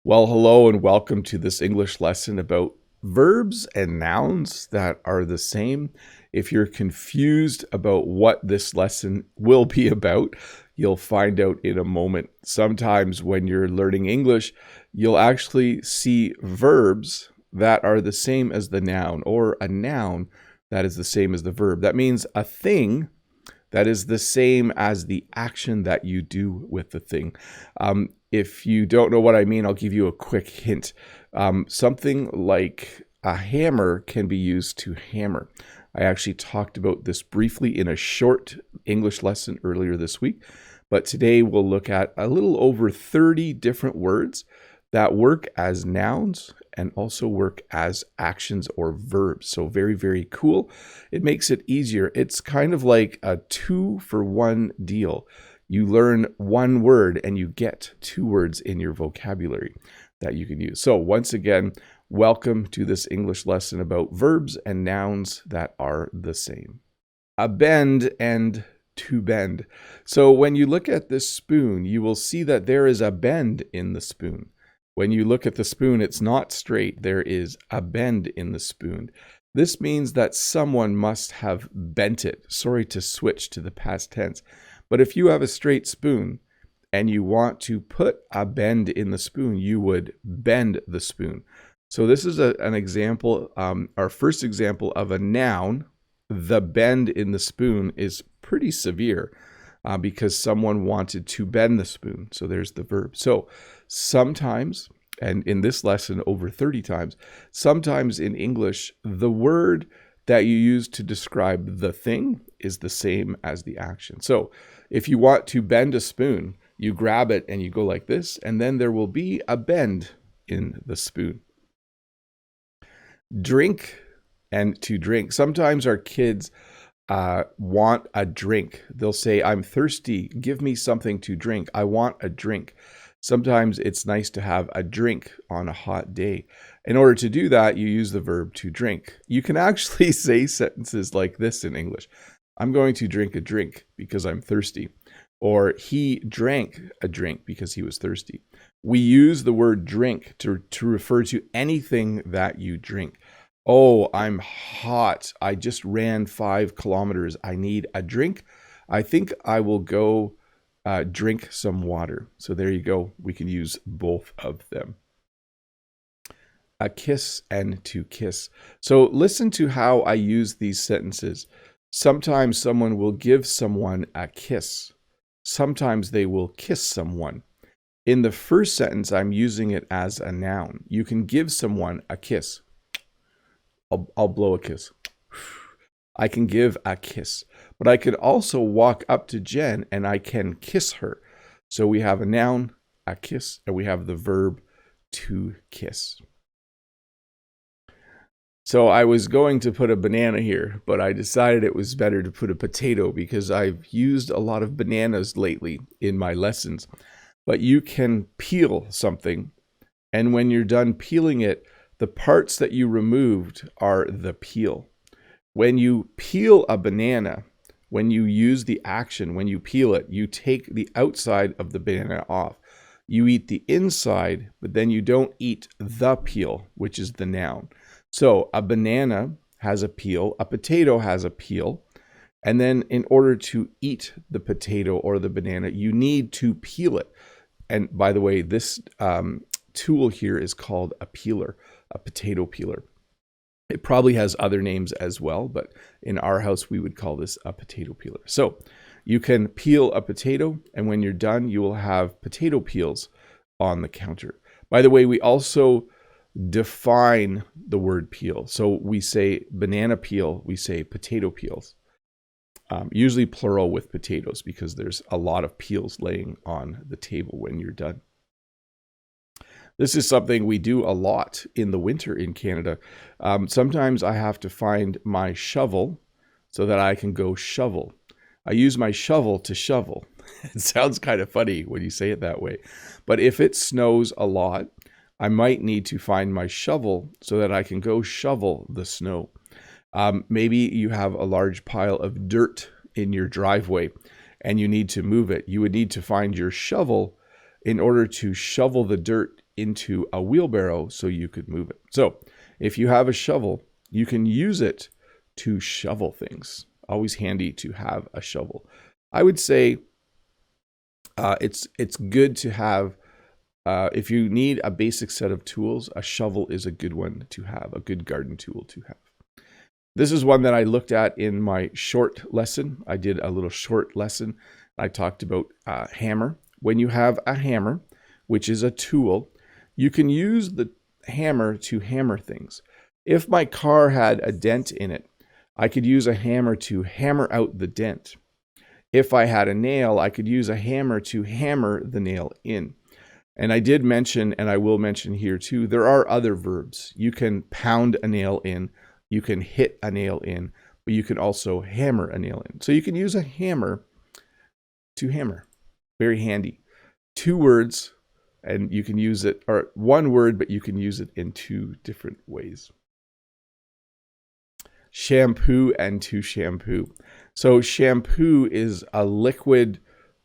Well, hello and welcome to this English lesson about verbs and nouns that are the same. If you're confused about what this lesson will be about, you'll find out in a moment. Sometimes when you're learning English, you'll actually see verbs that are the same as the noun, or a noun that is the same as the verb. That means a thing that is the same as the action that you do with the thing. If you don't know what I mean, I'll give you a quick hint. Something like a hammer can be used to hammer. I actually talked about this briefly in a short English lesson earlier this week, but today we'll look at a little over 30 different words that work as nouns and also work as actions or verbs. So very, very cool. It makes it easier. It's kind of like a 2-for-1 deal. You learn one word and you get 2 words in your vocabulary that you can use. So once again, welcome to this English lesson about verbs and nouns that are the same. A bend and to bend. So when you look at this spoon, you will see that there is a bend in the spoon. When you look at the spoon, it's not straight. There is a bend in the spoon. This means that someone must have bent it. Sorry to switch to the past tense. But if you have a straight spoon and you want to put a bend in the spoon, you would bend the spoon. So this is an example, our first example of a noun. The bend in the spoon is pretty severe because someone wanted to bend the spoon. So there's the verb. So sometimes, and in this lesson over 30 times, sometimes in English, the word that you use to describe the thing is the same as the action. So if you want to bend a spoon, you grab it and you go like this, and then there will be a bend in the spoon. Drink and to drink. Sometimes our kids want a drink. They'll say, I'm thirsty, give me something to drink. I want a drink. Sometimes it's nice to have a drink on a hot day. In order to do that, you use the verb to drink. You can actually say sentences like this in English. I'm going to drink a drink because I'm thirsty. Or he drank a drink because he was thirsty. We use the word drink to refer to anything that you drink. Oh, I'm hot. I just ran 5 kilometers. I need a drink. I think I will go drink some water. So there you go. We can use both of them. A kiss and to kiss. So listen to how I use these sentences. Sometimes someone will give someone a kiss. Sometimes they will kiss someone. In the first sentence, I'm using it as a noun. You can give someone a kiss. I'll blow a kiss. I can give a kiss. But I could also walk up to Jen and I can kiss her. So we have a noun, a kiss, and we have the verb to kiss. So I was going to put a banana here, but I decided it was better to put a potato because I've used a lot of bananas lately in my lessons. But you can peel something, and when you're done peeling it, the parts that you removed are the peel. When you peel a banana, when you use the action, when you peel it, you take the outside of the banana off. You eat the inside, but then you don't eat the peel, which is the noun. So a banana has a peel, a potato has a peel, and then in order to eat the potato or the banana, you need to peel it. And by the way, this tool here is called a peeler, a potato peeler. It probably has other names as well, but in our house, we would call this a potato peeler. So you can peel a potato, and when you're done, you will have potato peels on the counter. By the way, we also define the word peel. So we say banana peel, we say potato peels. Usually plural with potatoes because there's a lot of peels laying on the table when you're done. This is something we do a lot in the winter in Canada. Sometimes I have to find my shovel so that I can go shovel. I use my shovel to shovel. It sounds kind of funny when you say it that way. But if it snows a lot, I might need to find my shovel so that I can go shovel the snow. Maybe you have a large pile of dirt in your driveway and you need to move it. You would need to find your shovel in order to shovel the dirt into a wheelbarrow so you could move it. So if you have a shovel, you can use it to shovel things. Always handy to have a shovel. I would say it's good to have, if you need a basic set of tools, a shovel is a good one to have, a good garden tool to have. This is one that I looked at in my short lesson. I did a little short lesson. I talked about hammer. When you have a hammer, which is a tool, you can use the hammer to hammer things. If my car had a dent in it, I could use a hammer to hammer out the dent. If I had a nail, I could use a hammer to hammer the nail in. And I did mention, and I will mention here too, there are other verbs. You can pound a nail in, you can hit a nail in, but you can also hammer a nail in. So you can use a hammer to hammer. Very handy. 2 words, and you can use it, or 1 word, but you can use it in 2 different ways. Shampoo and to shampoo. So shampoo is a liquid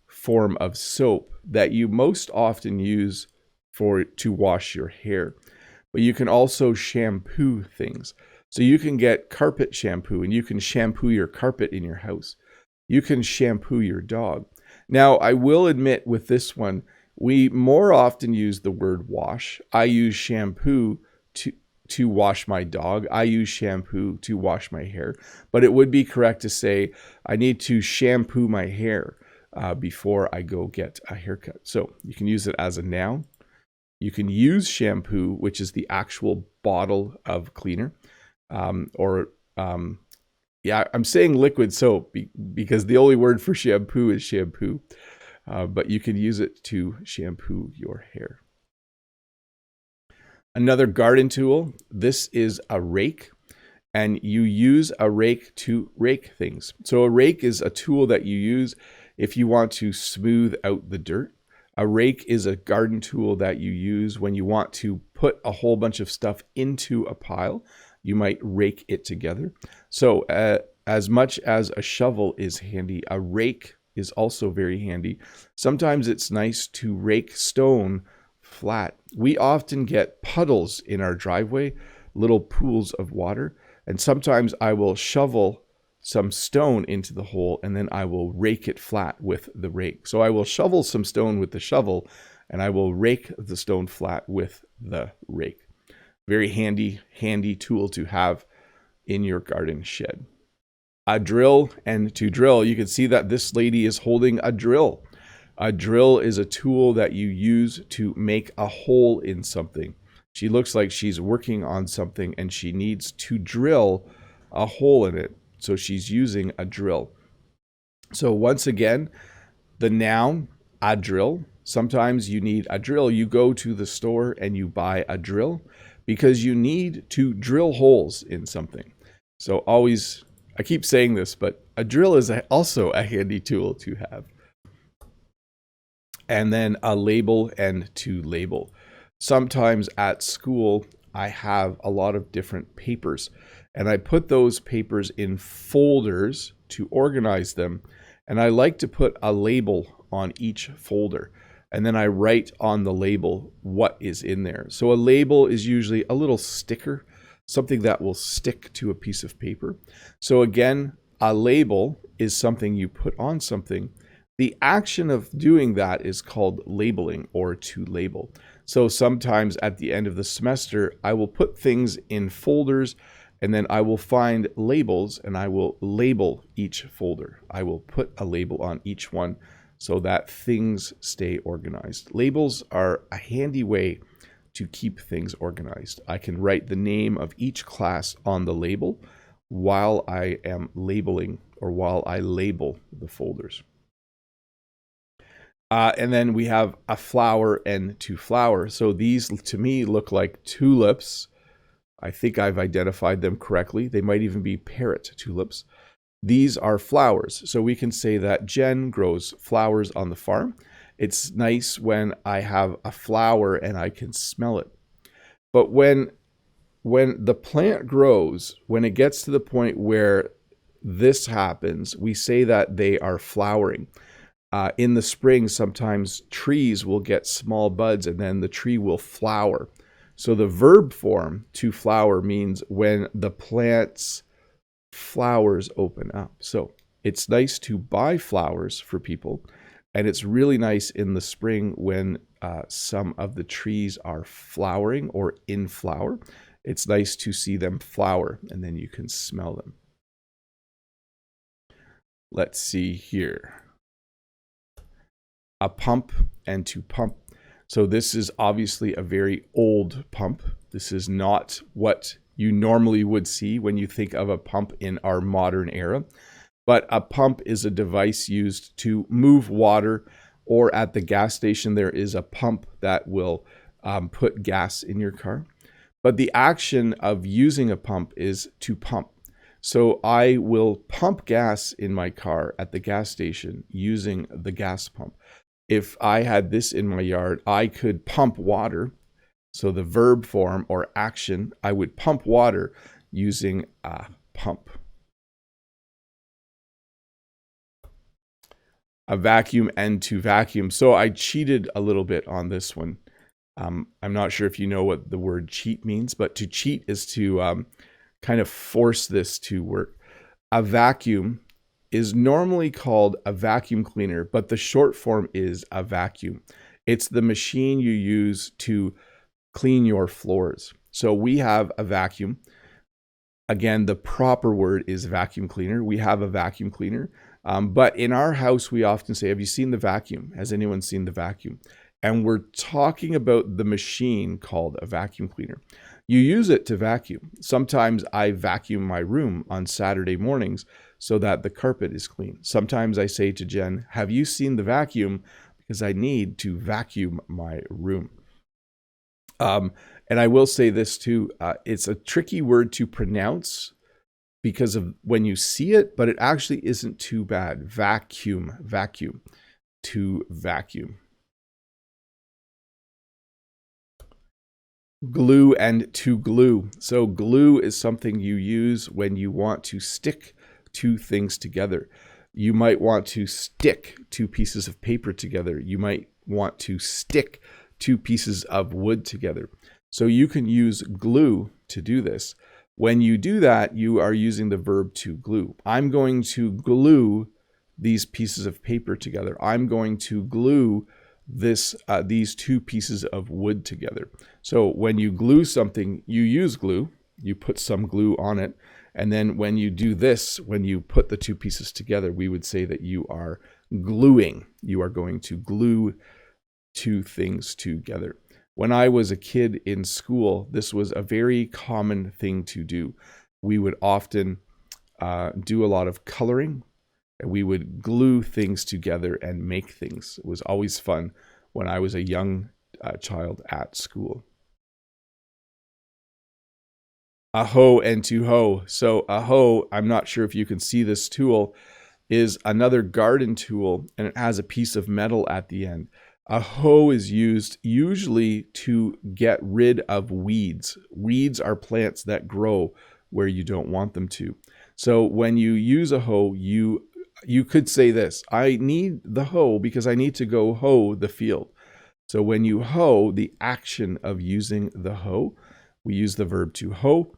form of soap that you most often use to wash your hair. But you can also shampoo things. So you can get carpet shampoo and you can shampoo your carpet in your house. You can shampoo your dog. Now, I will admit with this one, we more often use the word wash. I use shampoo to wash my dog. I use shampoo to wash my hair. But it would be correct to say I need to shampoo my hair before I go get a haircut. So you can use it as a noun. You can use shampoo, which is the actual bottle of cleaner. I'm saying liquid soap because the only word for shampoo is shampoo. But you can use it to shampoo your hair. Another garden tool, this is a rake, and you use a rake to rake things. So a rake is a tool that you use if you want to smooth out the dirt. A rake is a garden tool that you use when you want to put a whole bunch of stuff into a pile. You might rake it together. So as much as a shovel is handy, a rake is also very handy. Sometimes it's nice to rake stone flat. We often get puddles in our driveway, little pools of water, and sometimes I will shovel some stone into the hole and then I will rake it flat with the rake. So I will shovel some stone with the shovel and I will rake the stone flat with the rake. Very handy tool to have in your garden shed. A drill and to drill. You can see that this lady is holding a drill. A drill is a tool that you use to make a hole in something. She looks like she's working on something and she needs to drill a hole in it. So she's using a drill. So once again, the noun, a drill. Sometimes you need a drill. You go to the store and you buy a drill because you need to drill holes in something. So always, I keep saying this, but a drill is also a handy tool to have. And then a label and to label. Sometimes at school, I have a lot of different papers and I put those papers in folders to organize them. And I like to put a label on each folder. And then I write on the label what is in there. So a label is usually a little sticker, something that will stick to a piece of paper. So again, a label is something you put on something. The action of doing that is called labeling or to label. So sometimes at the end of the semester, I will put things in folders and then I will find labels and I will label each folder. I will put a label on each one so that things stay organized. Labels are a handy way to keep things organized. I can write the name of each class on the label while I am labeling or while I label the folders. And then we have a flower and to flower. So these to me look like tulips. I think I've identified them correctly. They might even be parrot tulips. These are flowers. So we can say that Jen grows flowers on the farm. It's nice when I have a flower and I can smell it. But when the plant grows, when it gets to the point where this happens, we say that they are flowering. In the spring, sometimes trees will get small buds and then the tree will flower. So the verb form to flower means when the plant's flowers open up. So it's nice to buy flowers for people. And it's really nice in the spring when some of the trees are flowering or in flower. It's nice to see them flower and then you can smell them. Let's see here. A pump and to pump. So this is obviously a very old pump. This is not what you normally would see when you think of a pump in our modern era. But a pump is a device used to move water, or at the gas station, there is a pump that will put gas in your car. But the action of using a pump is to pump. So I will pump gas in my car at the gas station using the gas pump. If I had this in my yard, I could pump water. So the verb form or action, I would pump water using a pump. A vacuum and to vacuum. So I cheated a little bit on this one. I'm not sure if you know what the word cheat means, but to cheat is to kind of force this to work. A vacuum is normally called a vacuum cleaner, but the short form is a vacuum. It's the machine you use to clean your floors. So we have a vacuum. Again, the proper word is vacuum cleaner. We have a vacuum cleaner. But in our house, we often say, have you seen the vacuum? Has anyone seen the vacuum? And we're talking about the machine called a vacuum cleaner. You use it to vacuum. Sometimes I vacuum my room on Saturday mornings so that the carpet is clean. Sometimes I say to Jen, have you seen the vacuum? Because I need to vacuum my room. And I will say this too, it's a tricky word to pronounce because of when you see it, but it actually isn't too bad. Vacuum, vacuum, to vacuum. Glue and to glue. So glue is something you use when you want to stick two things together. You might want to stick two pieces of paper together. You might want to stick two pieces of wood together. So you can use glue to do this. When you do that, you are using the verb to glue. I'm going to glue these pieces of paper together. I'm going to glue these two pieces of wood together. So when you glue something, you use glue, you put some glue on it. And then when you do this, when you put the two pieces together, we would say that you are gluing. You are going to glue two things together. When I was a kid in school, this was a very common thing to do. We would often do a lot of coloring. We would glue things together and make things. It was always fun when I was a young child at school. A hoe and to hoe. So a hoe, I'm not sure if you can see this tool, is another garden tool, and it has a piece of metal at the end. A hoe is used usually to get rid of weeds. Weeds are plants that grow where you don't want them to. So when you use a hoe, you could say this, I need the hoe because I need to go hoe the field. So when you hoe, the action of using the hoe, we use the verb to hoe,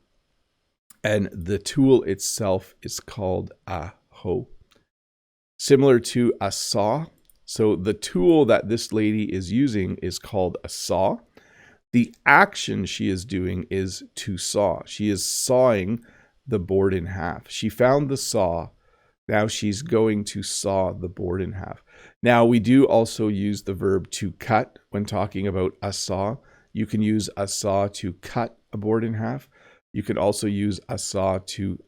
and the tool itself is called a hoe. Similar to a saw. So the tool that this lady is using is called a saw. The action she is doing is to saw. She is sawing the board in half. She found the saw. Now she's going to saw the board in half. Now we do also use the verb to cut when talking about a saw. You can use a saw to cut a board in half. You can also use a saw to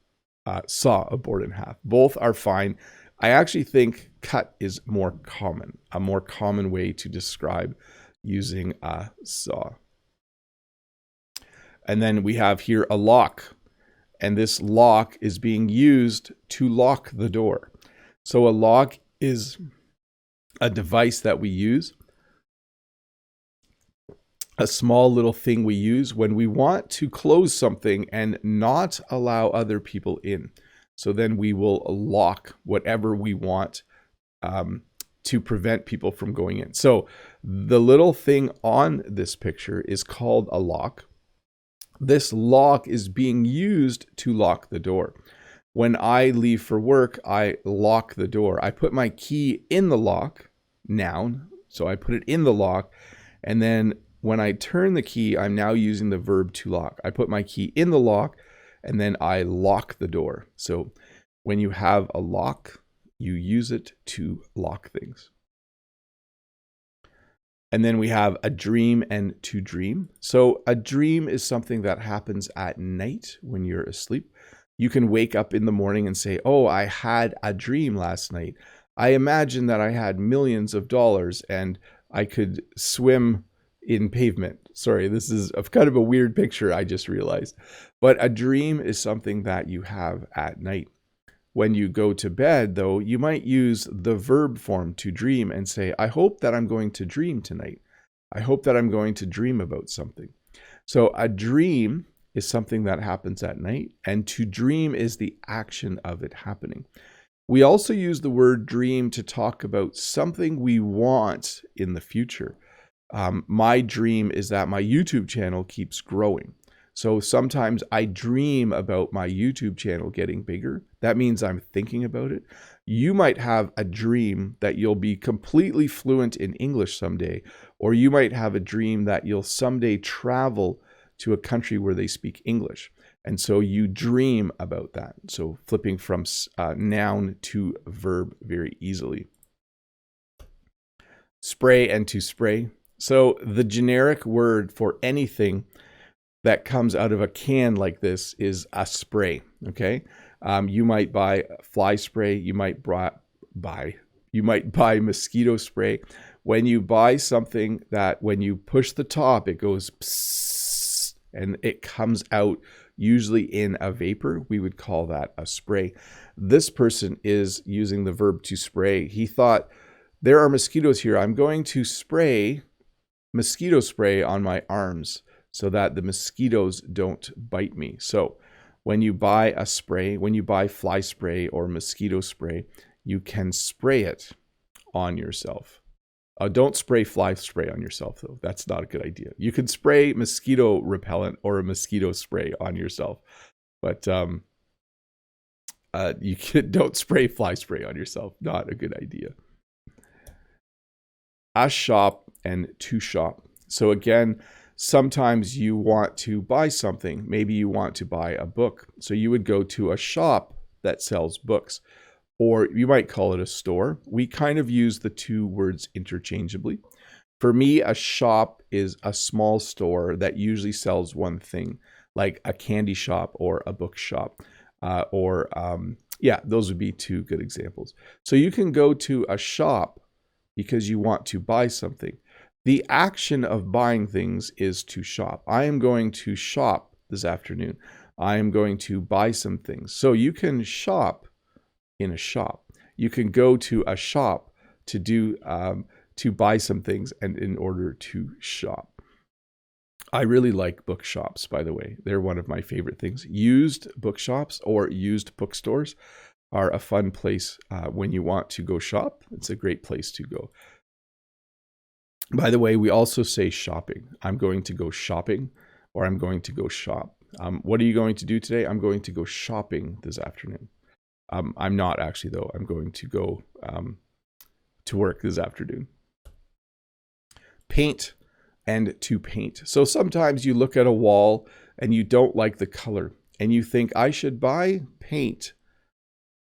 saw a board in half. Both are fine. I actually think cut is more common, a more common way to describe using a saw. And then we have here a lock. And this lock is being used to lock the door. So a lock is a device that we use, a small little thing we use when we want to close something and not allow other people in. So then we will lock whatever we want to prevent people from going in. So the little thing on this picture is called a lock. This lock is being used to lock the door. When I leave for work, I lock the door. I put my key in the lock, noun. So I put it in the lock. And then when I turn the key, I'm now using the verb to lock. I put my key in the lock and then I lock the door. So when you have a lock, you use it to lock things. And then we have a dream and to dream. So a dream is something that happens at night when you're asleep. You can wake up in the morning and say, oh, I had a dream last night. I imagined that I had millions of dollars and I could swim in pavement. Sorry, this is kind of a weird picture, I just realized. But a dream is something that you have at night. When you go to bed, though, you might use the verb form to dream and say, I hope that I'm going to dream tonight. I hope that I'm going to dream about something. So a dream is something that happens at night, and to dream is the action of it happening. We also use the word dream to talk about something we want in the future. My dream is that my YouTube channel keeps growing. So sometimes I dream about my YouTube channel getting bigger. That means I'm thinking about it. You might have a dream that you'll be completely fluent in English someday, or you might have a dream that you'll someday travel to a country where they speak English. And so you dream about that. So flipping from noun to verb very easily. Spray and to spray. So the generic word for anything that comes out of a can like this is a spray, okay? You might buy fly spray, you might buy mosquito spray. When you buy something that when you push the top, it goes psst, and it comes out usually in a vapor, we would call that a spray. This person is using the verb to spray. He thought, there are mosquitoes here. I'm going to spray mosquito spray on my arms so that the mosquitoes don't bite me. So when you buy a spray, when you buy fly spray or mosquito spray, you can spray it on yourself. Don't spray fly spray on yourself, though. That's not a good idea. You can spray mosquito repellent or a mosquito spray on yourself, but don't spray fly spray on yourself. Not a good idea. A shop and to shop. So again, sometimes you want to buy something. Maybe you want to buy a book. So you would go to a shop that sells books, or you might call it a store. We kind of use the two words interchangeably. For me, a shop is a small store that usually sells one thing, like a candy shop or a book shop, those would be two good examples. So you can go to a shop because you want to buy something. The action of buying things is to shop. I am going to shop this afternoon. I am going to buy some things. So you can shop in a shop. You can go to a shop to buy some things and in order to shop. I really like bookshops, by the way. They're one of my favorite things. Used bookshops or used bookstores are a fun place when you want to go shop. It's a great place to go. By the way, we also say shopping. I'm going to go shopping, or I'm going to go shop. What are you going to do today? I'm going to go shopping this afternoon. I'm not actually, though. I'm going to go to work this afternoon. Paint and to paint. So sometimes you look at a wall and you don't like the color and you think, I should buy paint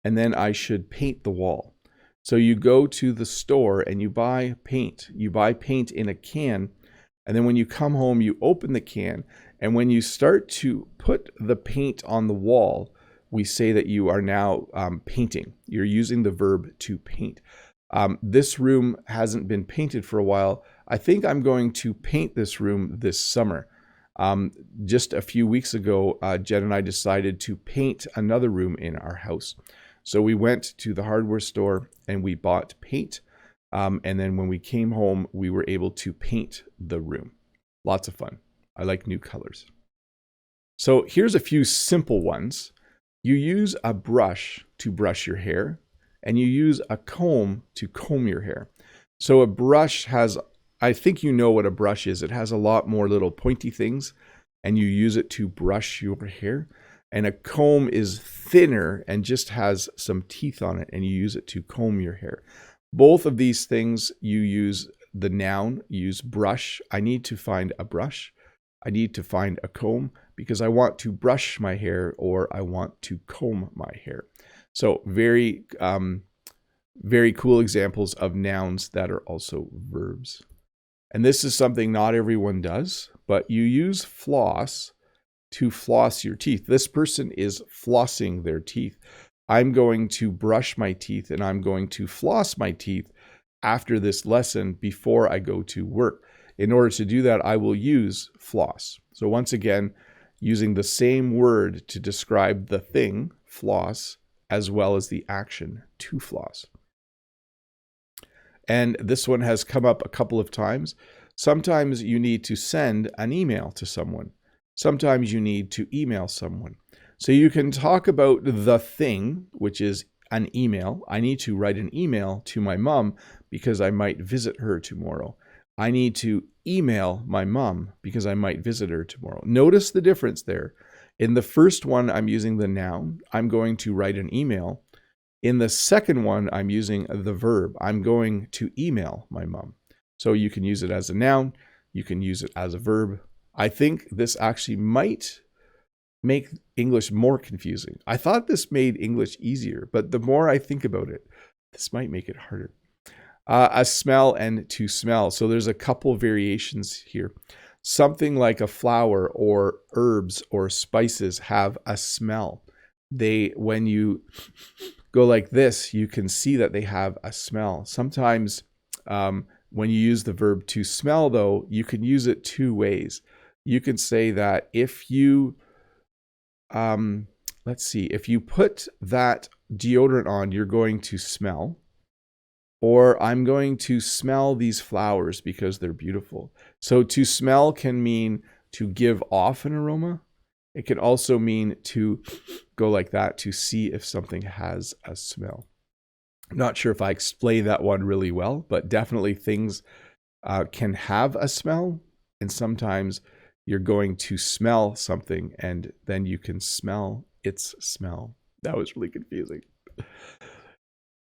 and then I should paint the wall. So you go to the store and you buy paint. You buy paint in a can, and then when you come home, you open the can, and when you start to put the paint on the wall, we say that you are now painting. You're using the verb to paint. This room hasn't been painted for a while. I think I'm going to paint this room this summer. Just a few weeks ago, Jen and I decided to paint another room in our house. So we went to the hardware store and we bought paint. And then when we came home, we were able to paint the room. Lots of fun. I like new colors. So here's a few simple ones. You use a brush to brush your hair. and you use a comb to comb your hair. So a brush has, I think you know what a brush is. It has a lot more little pointy things, and you use it to brush your hair. And a comb is thinner and just has some teeth on it, and you use it to comb your hair. Both of these things, you use the noun, you use brush. I need to find a brush. I need to find a comb because I want to brush my hair or I want to comb my hair. So very, very cool examples of nouns that are also verbs. And this is something not everyone does, but you use floss to floss your teeth. This person is flossing their teeth. I'm going to brush my teeth and I'm going to floss my teeth after this lesson before I go to work. In order to do that, I will use floss. So once again, using the same word to describe the thing, floss, as well as the action, to floss. And this one has come up a couple of times. Sometimes you need to send an email to someone. Sometimes you need to email someone. So you can talk about the thing, which is an email. I need to write an email to my mom because I might visit her tomorrow. I need to email my mom because I might visit her tomorrow. Notice the difference there. In the first one, I'm using the noun. I'm going to write an email. In the second one, I'm using the verb. I'm going to email my mom. So you can use it as a noun. You can use it as a verb. I think this actually might make English more confusing. I thought this made English easier, but the more I think about it, this might make it harder. A smell and to smell. So there's a couple variations here. Something like a flower or herbs or spices have a smell. When you go like this, you can see that they have a smell. Sometimes when you use the verb to smell, though, you can use it two ways. You can say that if you, if you put that deodorant on, you're going to smell. Or I'm going to smell these flowers because they're beautiful. So to smell can mean to give off an aroma. It can also mean to go like that, to see if something has a smell. I'm not sure if I explained that one really well, but definitely things can have a smell. And sometimes you're going to smell something and then you can smell its smell. That was really confusing.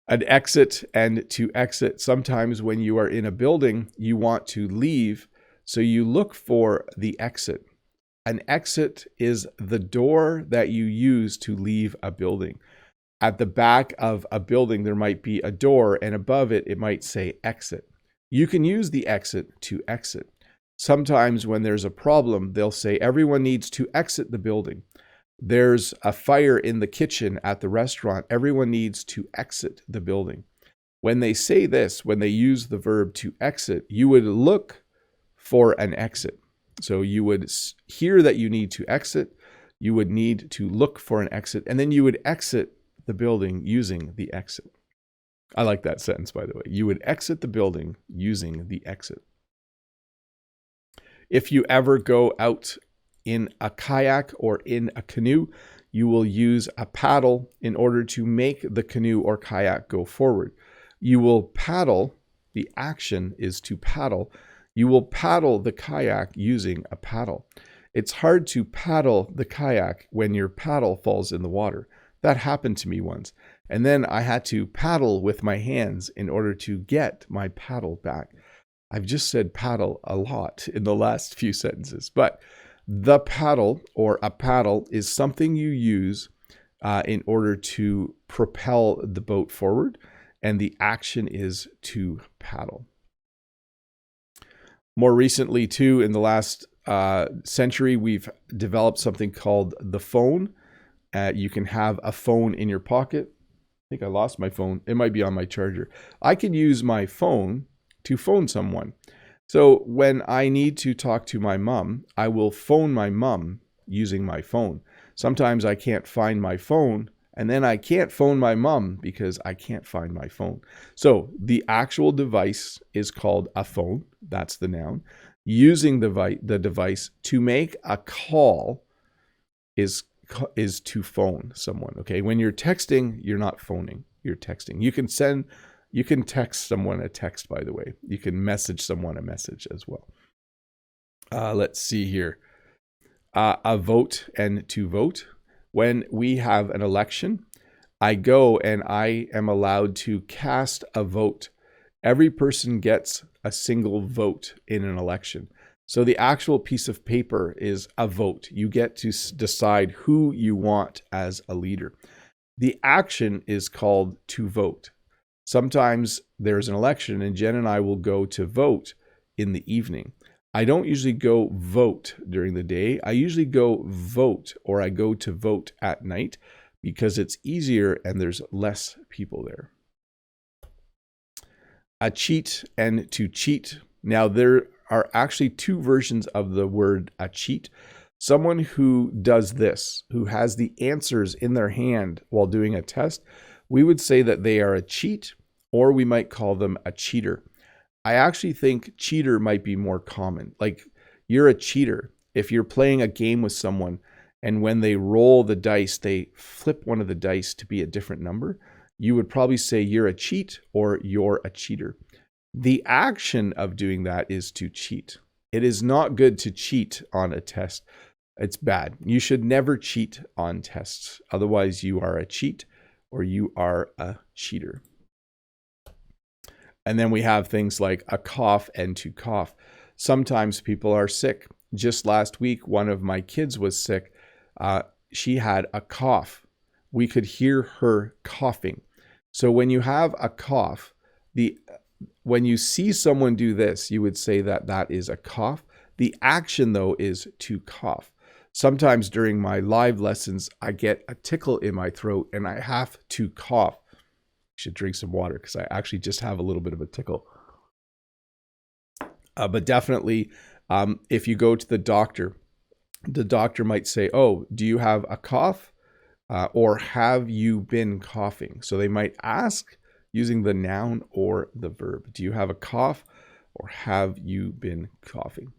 An exit and to exit. Sometimes when you are in a building, you want to leave, so you look for the exit. An exit is the door that you use to leave a building. At the back of a building, there might be a door, and above it, it might say exit. You can use the exit to exit. Sometimes when there's a problem, they'll say everyone needs to exit the building. There's a fire in the kitchen at the restaurant. Everyone needs to exit the building. When they say this, when they use the verb to exit, you would look for an exit. So you would hear that you need to exit. You would need to look for an exit, and then you would exit the building using the exit. I like that sentence, by the way. You would exit the building using the exit. If you ever go out in a kayak or in a canoe, you will use a paddle in order to make the canoe or kayak go forward. You will paddle. The action is to paddle. You will paddle the kayak using a paddle. It's hard to paddle the kayak when your paddle falls in the water. That happened to me once. And then I had to paddle with my hands in order to get my paddle back. I've just said paddle a lot in the last few sentences, but the paddle or a paddle is something you use in order to propel the boat forward, and the action is to paddle. More recently, too, in the last century, we've developed something called the phone. You can have a phone in your pocket. I think I lost my phone. It might be on my charger. I can use my phone to phone someone. So when I need to talk to my mom, I will phone my mom using my phone. Sometimes I can't find my phone, and then I can't phone my mom because I can't find my phone. So the actual device is called a phone. That's the noun. Using the device to make a call is to phone someone. Okay, when you're texting, you're not phoning. you're texting. You can text someone a text, by the way. You can message someone a message as well. Let's see here. A vote and to vote. When we have an election, I go and I am allowed to cast a vote. Every person gets a single vote in an election. So the actual piece of paper is a vote. You get to decide who you want as a leader. The action is called to vote. Sometimes there's an election and Jen and I will go to vote in the evening. I don't usually go vote during the day. I usually go vote, or I go to vote at night because it's easier and there's less people there. A cheat and to cheat. Now, there are actually two versions of the word a cheat. Someone who does this, who has the answers in their hand while doing a test, we would say that they are a cheat, or we might call them a cheater. I actually think cheater might be more common. Like, you're a cheater. If you're playing a game with someone and when they roll the dice, they flip one of the dice to be a different number, you would probably say you're a cheat or you're a cheater. The action of doing that is to cheat. It is not good to cheat on a test. It's bad. You should never cheat on tests. Otherwise, you are a cheat or you are a cheater. And then we have things like a cough and to cough. Sometimes people are sick. Just last week, one of my kids was sick. She had a cough. We could hear her coughing. So when you have a cough, when you see someone do this, you would say that that is a cough. The action, though, is to cough. Sometimes during my live lessons, I get a tickle in my throat and I have to cough. Should drink some water because I actually just have a little bit of a tickle. But definitely, if you go to the doctor might say, "Oh, do you have a cough? Or have you been coughing?" So they might ask using the noun or the verb. Do you have a cough or have you been coughing?